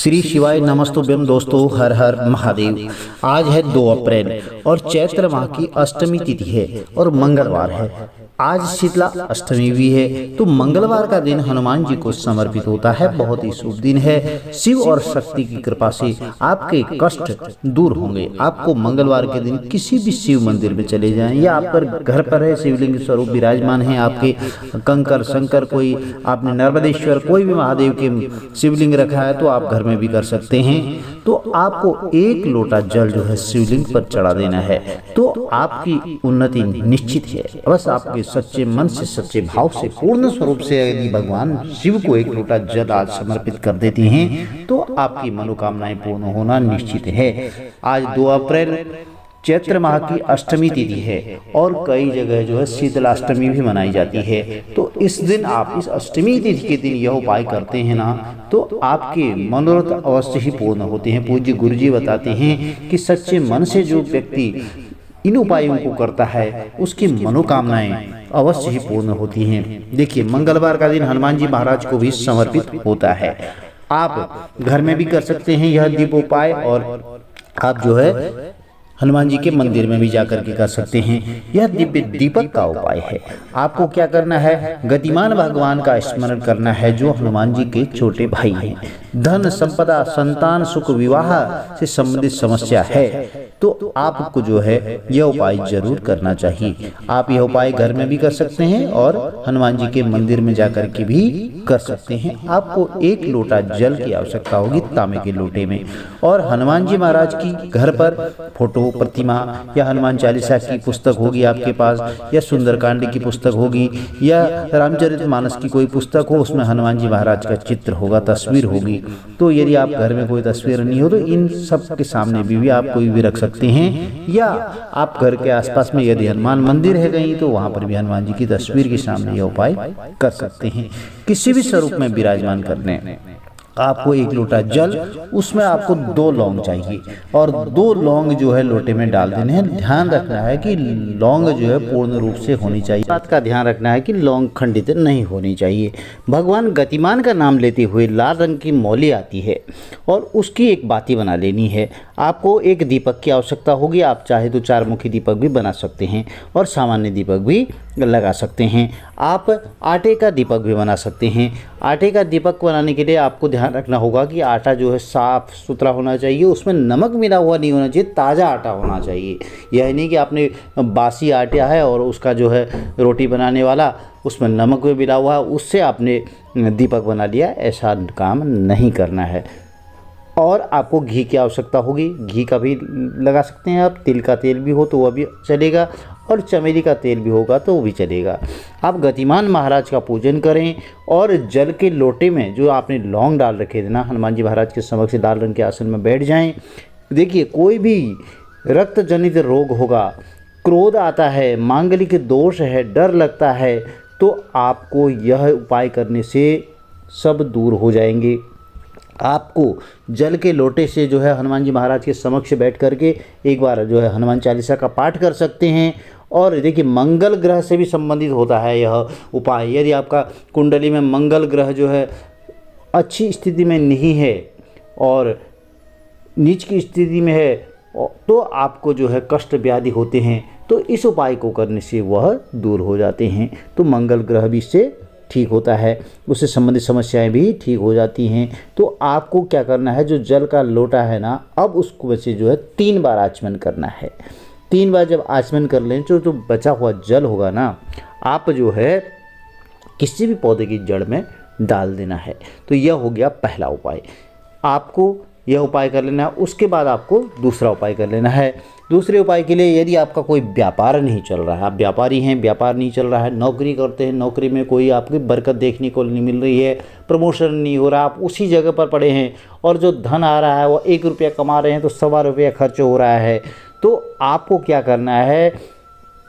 श्री शिवाय नमस्तुभ्यम दोस्तों, हर हर महादेव। आज है 2 अप्रैल और चैत्र माह की अष्टमी तिथि है और मंगलवार है। आज शीतला अष्टमी भी है, तो मंगलवार का दिन हनुमान जी को समर्पित होता है। बहुत ही शुभ दिन है। शिव और शक्ति की कृपा से आपके कष्ट दूर होंगे। आपको मंगलवार के दिन किसी भी शिव मंदिर में चले जाएं या आप पर घर पर है शिवलिंग स्वरूप विराजमान है, आपके कंकर शंकर कोई आपने नर्मदेश्वर कोई भी महादेव के शिवलिंग रखा है तो आप घर में भी कर सकते हैं। तो आपको 1 लोटा जल जो है शिवलिंग पर चढ़ा देना है, तो आपकी उन्नति निश्चित है। बस आपके सच्चे मन से सच्चे भाव से पूर्ण स्वरूप से यदि भगवान शिव को 1 लोटा जल आज समर्पित कर देते हैं तो आपकी मनोकामनाएं पूर्ण होना निश्चित है। आज 2 अप्रैल चैत्र माह की अष्टमी तिथि है और कई जगह जो है शीतलाष्टमी भी मनाई जाती है। तो इस दिन आप इस अष्टमी तिथि के दिन यह उपाय करते हैं ना, तो आपके मनोरथ अवश्य ही पूर्ण होते हैं। पूज्य गुरु जी बताते हैं कि सच्चे मन से जो व्यक्ति इन उपायों को करता है उसकी मनोकामनाएं अवश्य ही पूर्ण होती हैं। देखिए, मंगलवार का दिन हनुमान जी महाराज को भी समर्पित होता है। आप घर में भी कर सकते हैं यह दीप उपाय, और आप जो है हनुमान जी के मंदिर में भी जाकर के कर सकते हैं। यह दिव्य दीपक का उपाय है। आपको क्या करना है, गतिमान भगवान का स्मरण करना है जो हनुमान जी के छोटे भाई हैं। धन संपदा संतान सुख विवाह से संबंधित समस्या है तो आपको जो है यह उपाय जरूर करना चाहिए। आप यह उपाय घर में भी कर सकते हैं और हनुमान जी के मंदिर में जाकर के भी कर सकते हैं। आपको 1 लोटा जल की आवश्यकता होगी तांबे के लोटे में, और हनुमान जी महाराज की घर पर फोटो प्रतिमा या हनुमान चालीसा की पुस्तक होगी आपके पास, या सुंदरकांड की पुस्तक होगी, या रामचरितमानस की कोई पुस्तक हो, उसमें हनुमान जी महाराज का चित्र होगा, तस्वीर होगी। तो यदि आप घर में कोई तस्वीर नहीं हो तो इन सब के सामने भी आप कोई भी रख सकते हैं, या आप घर के आसपास में यदि हनुमान मंदिर है कहीं तो वहां पर भी हनुमान जी की तस्वीर के सामने यह उपाय कर सकते हैं। किसी भी स्वरूप में विराजमान करने आपको 1 लोटा जल, उसमें आपको 2 लौंग चाहिए और 2 लौंग जो है लोटे में डाल देने हैं। ध्यान रखना है कि लौंग जो है पूर्ण रूप से होनी चाहिए। बात का ध्यान रखना है कि लौंग खंडित नहीं होनी चाहिए। भगवान गतिमान का नाम लेते हुए लाल रंग की मौली आती है और उसकी एक बाती बना लेनी है। आपको 1 दीपक की आवश्यकता होगी। आप चाहे तो 4 मुखी दीपक भी बना सकते हैं और सामान्य दीपक भी लगा सकते हैं। आप आटे का दीपक भी बना सकते हैं। आटे का दीपक बनाने के लिए आपको ध्यान रखना होगा कि आटा जो है साफ़ सुथरा होना चाहिए, उसमें नमक मिला हुआ नहीं होना चाहिए, ताज़ा आटा होना चाहिए। यह नहीं कि आपने बासी आटा है और उसका जो है रोटी बनाने वाला उसमें नमक भी मिला हुआ है उससे आपने दीपक बना लिया, ऐसा काम नहीं करना है। और आपको घी की आवश्यकता होगी। घी का भी लगा सकते हैं आप, तिल का तेल भी हो तो वह भी चलेगा, और चमेली का तेल भी होगा तो वो भी चलेगा। आप गतिमान महाराज का पूजन करें और जल के लोटे में जो आपने लौंग डाल रखे थे ना, हनुमान जी महाराज के समक्ष लाल रंग के आसन में बैठ जाएं। देखिए, कोई भी रक्त जनित रोग होगा, क्रोध आता है, मांगलिक दोष है, डर लगता है, तो आपको यह उपाय करने से सब दूर हो जाएंगे। आपको जल के लोटे से जो है हनुमान जी महाराज के समक्ष बैठ करके एक बार जो है हनुमान चालीसा का पाठ कर सकते हैं। और देखिए, मंगल ग्रह से भी संबंधित होता है यह उपाय। यदि आपका कुंडली में मंगल ग्रह जो है अच्छी स्थिति में नहीं है और नीच की स्थिति में है तो आपको जो है कष्ट व्याधि होते हैं, तो इस उपाय को करने से वह दूर हो जाते हैं। तो मंगल ग्रह भी इससे ठीक होता है, उससे संबंधित समस्याएं भी ठीक हो जाती हैं। तो आपको क्या करना है, जो जल का लोटा है ना, अब उसको वैसे जो है 3 बार आचमन करना है। 3 बार जब आचमन कर लें तो जो बचा हुआ जल होगा ना, आप जो है किसी भी पौधे की जड़ में डाल देना है। तो यह हो गया पहला उपाय। आपको यह उपाय कर लेना है। उसके बाद आपको दूसरा उपाय कर लेना है। दूसरे उपाय के लिए, यदि आपका कोई व्यापार नहीं चल रहा है, आप व्यापारी हैं, व्यापार नहीं चल रहा है, नौकरी करते हैं, नौकरी में कोई आपकी बरकत देखने को नहीं मिल रही है, प्रमोशन नहीं हो रहा, आप उसी जगह पर पड़े हैं और जो धन आ रहा है वो 1 रुपया कमा रहे हैं तो 1.25 रुपया खर्च हो रहा है, तो आपको क्या करना है,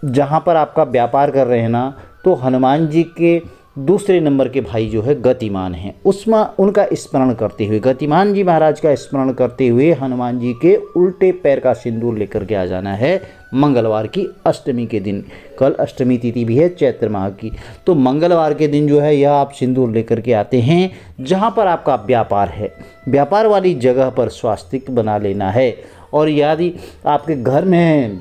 जहाँ पर आपका व्यापार कर रहे हैं ना, तो हनुमान जी के दूसरे नंबर के भाई जो है गतिमान हैं, उसमें उनका स्मरण करते हुए, गतिमान जी महाराज का स्मरण करते हुए हनुमान जी के उल्टे पैर का सिंदूर लेकर के आ जाना है। मंगलवार की अष्टमी के दिन। कल अष्टमी तिथि भी है चैत्र माह की। तो मंगलवार के दिन जो है यह आप सिंदूर लेकर के आते हैं जहाँ पर आपका व्यापार है, व्यापार वाली जगह पर स्वास्तिक बना लेना है। और यदि आपके घर में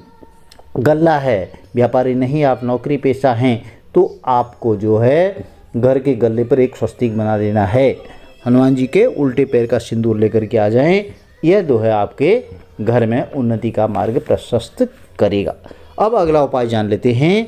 गल्ला है, व्यापारी नहीं आप नौकरी पेशा हैं, तो आपको जो है घर के गल्ले पर एक स्वस्तिक बना देना है। हनुमान जी के उल्टे पैर का सिंदूर लेकर के आ जाएं, यह जो है आपके घर में उन्नति का मार्ग प्रशस्त करेगा। अब अगला उपाय जान लेते हैं।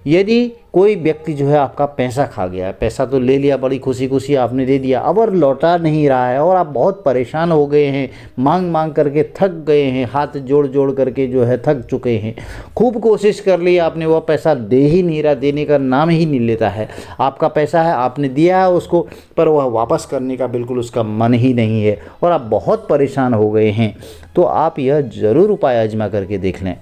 यदि कोई व्यक्ति जो है आपका पैसा खा गया, पैसा तो ले लिया, बड़ी खुशी खुशी आपने दे दिया, अब और लौटा नहीं रहा है और आप बहुत परेशान हो गए हैं, मांग मांग करके थक गए हैं, हाथ जोड़ जोड़ करके जो है थक चुके हैं, खूब कोशिश कर ली आपने, वह पैसा दे ही नहीं रहा, देने का नाम ही नहीं लेता है। आपका पैसा है, आपने दिया है उसको, पर वह वापस करने का बिल्कुल उसका मन ही नहीं है और आप बहुत परेशान हो गए हैं। तो आप यह ज़रूर उपाय आजमा करके देख लें।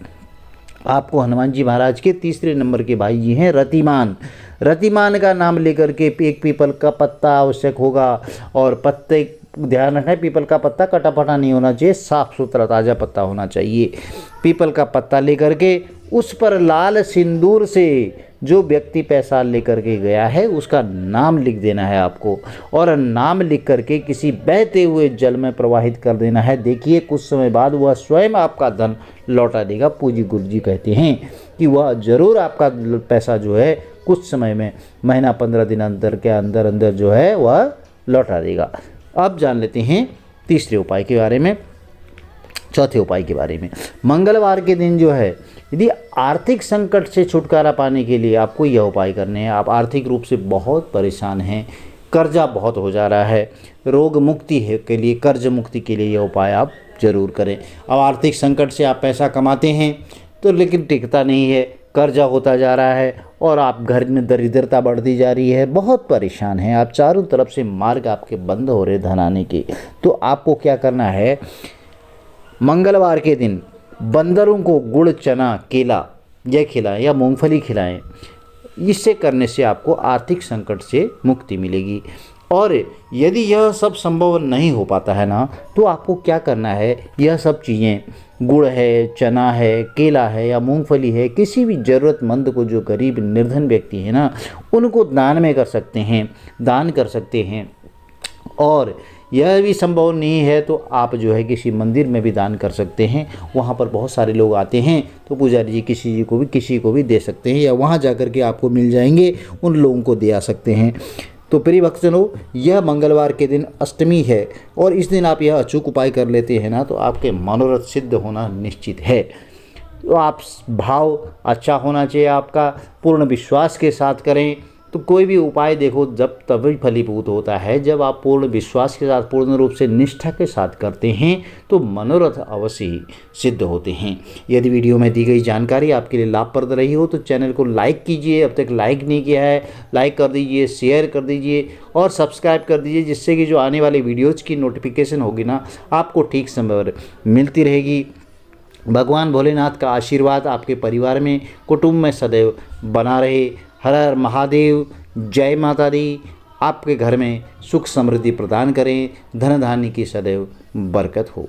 आपको हनुमान जी महाराज के तीसरे नंबर के भाई जी हैं रतिमान। रतिमान का नाम लेकर के एक पीपल का पत्ता आवश्यक होगा और पत्ते ध्यान रखना है, पीपल का पत्ता कटा फटा नहीं होना चाहिए, साफ सुथरा ताज़ा पत्ता होना चाहिए। पीपल का पत्ता लेकर के उस पर लाल सिंदूर से जो व्यक्ति पैसा लेकर के गया है उसका नाम लिख देना है आपको, और नाम लिख करके किसी बहते हुए जल में प्रवाहित कर देना है। देखिए कुछ समय बाद वह स्वयं आपका धन लौटा देगा। पूजी गुरु जी कहते हैं कि वह ज़रूर आपका पैसा जो है कुछ समय में, महीना 15 दिन अंदर के अंदर अंदर जो है वह लौटा देगा। अब जान लेते हैं तीसरे उपाय के बारे में, चौथे उपाय के बारे में। मंगलवार के दिन जो है यदि आर्थिक संकट से छुटकारा पाने के लिए आपको यह उपाय करने हैं। आप आर्थिक रूप से बहुत परेशान हैं, कर्जा बहुत हो जा रहा है, रोग मुक्ति है के लिए, कर्ज मुक्ति के लिए यह उपाय आप जरूर करें। अब आर्थिक संकट से आप पैसा कमाते हैं तो लेकिन टिकता नहीं है, कर्जा होता जा रहा है और आप घर में दरिद्रता बढ़ती जा रही है, बहुत परेशान हैं आप, चारों तरफ से मार्ग आपके बंद हो रहे धन आने के। तो आपको क्या करना है, मंगलवार के दिन बंदरों को गुड़, चना, केला यह खिलाएं या मूंगफली खिलाएं। इससे करने से आपको आर्थिक संकट से मुक्ति मिलेगी। और यदि यह सब संभव नहीं हो पाता है ना, तो आपको क्या करना है, यह सब चीज़ें गुड़ है, चना है, केला है या मूंगफली है, किसी भी ज़रूरतमंद को, जो गरीब निर्धन व्यक्ति है ना, उनको दान में कर सकते हैं, दान कर सकते हैं। और यह भी संभव नहीं है तो आप जो है किसी मंदिर में भी दान कर सकते हैं। वहाँ पर बहुत सारे लोग आते हैं तो पुजारी जी किसी को भी दे सकते हैं, या वहाँ जाकर के आपको मिल जाएंगे, उन लोगों को दे आ सकते हैं। तो प्रिय भक्तजनों, यह मंगलवार के दिन अष्टमी है और इस दिन आप यह अचूक उपाय कर लेते हैं ना, तो आपके मनोरथ सिद्ध होना निश्चित है। तो आप भाव अच्छा होना चाहिए आपका, पूर्ण विश्वास के साथ करें। तो कोई भी उपाय देखो जब तभी फलीभूत होता है जब आप पूर्ण विश्वास के साथ, पूर्ण रूप से निष्ठा के साथ करते हैं, तो मनोरथ अवश्य ही सिद्ध होते हैं। यदि वीडियो में दी गई जानकारी आपके लिए लाभप्रद रही हो तो चैनल को लाइक कीजिए, अब तक लाइक नहीं किया है लाइक कर दीजिए, शेयर कर दीजिए और सब्सक्राइब कर दीजिए, जिससे कि जो आने वाली वीडियोज़ की नोटिफिकेशन होगी ना, आपको ठीक समय पर मिलती रहेगी। भगवान भोलेनाथ का आशीर्वाद आपके परिवार में, कुटुंब में सदैव बना रहे। हर हर महादेव, जय माता दी। आपके घर में सुख समृद्धि प्रदान करें, धन धान्य की सदैव बरकत हो।